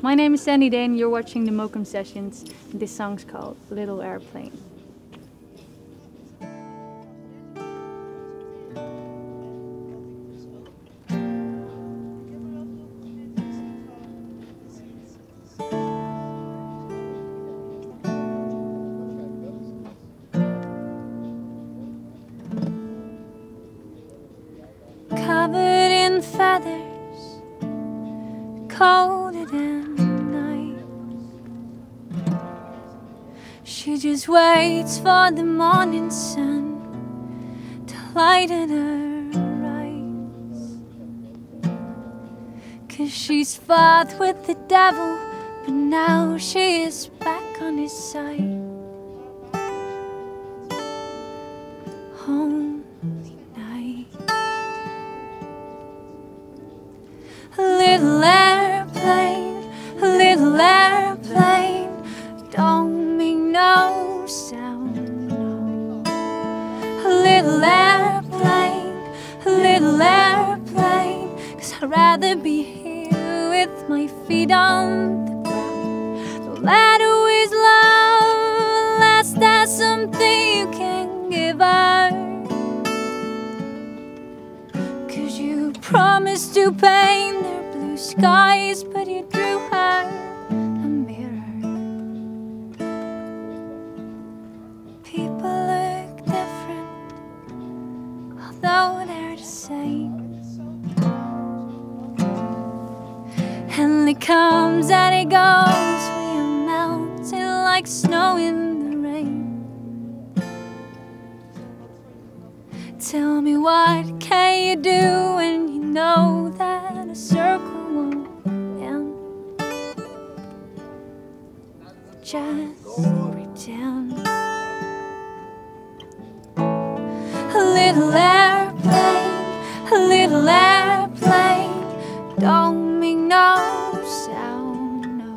My name is Dane, you're watching the Mokum Sessions, and this song's called Little Aeroplane. Covered in feathers, colder than night. She just waits for the morning sun to lighten her eyes. 'Cause she's fought with the devil, but now she is back on his side. Holy night. Little airplane, don't make no sound, no. Little airplane, 'cause I'd rather be here with my feet on the ground. The ladder is love, unless there's something you can give her. 'Cause you promised to paint their blue skies, but you drew her a mirror. People look different, although they're the same. And it comes and it goes, we are melting like snow in the rain. Tell me, what can you do when you know that a circle won't end? Just pretend. Little airplane, don't make no sound, no.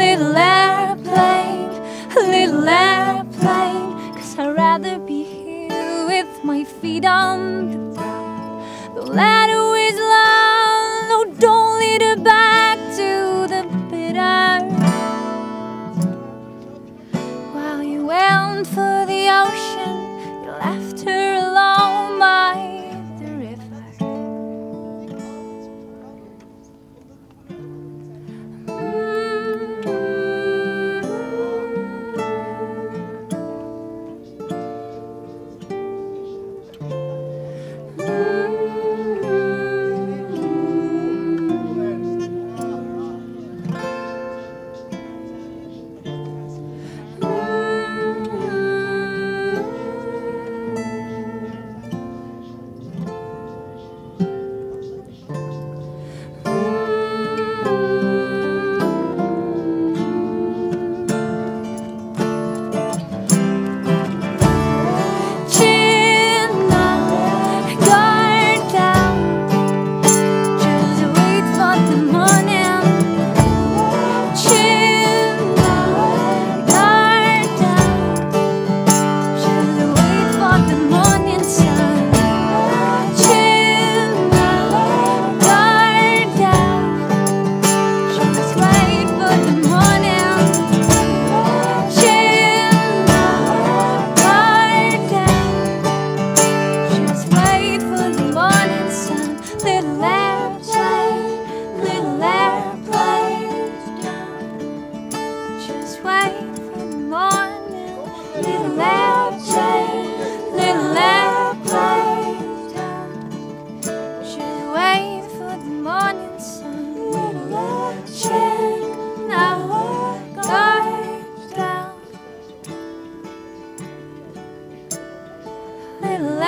Little airplane, 'cause I'd rather be here with my feet on the ground. The ladder is long, no, don't lead her back to the bitter. While you went for the ocean, you left her alone by the river. Little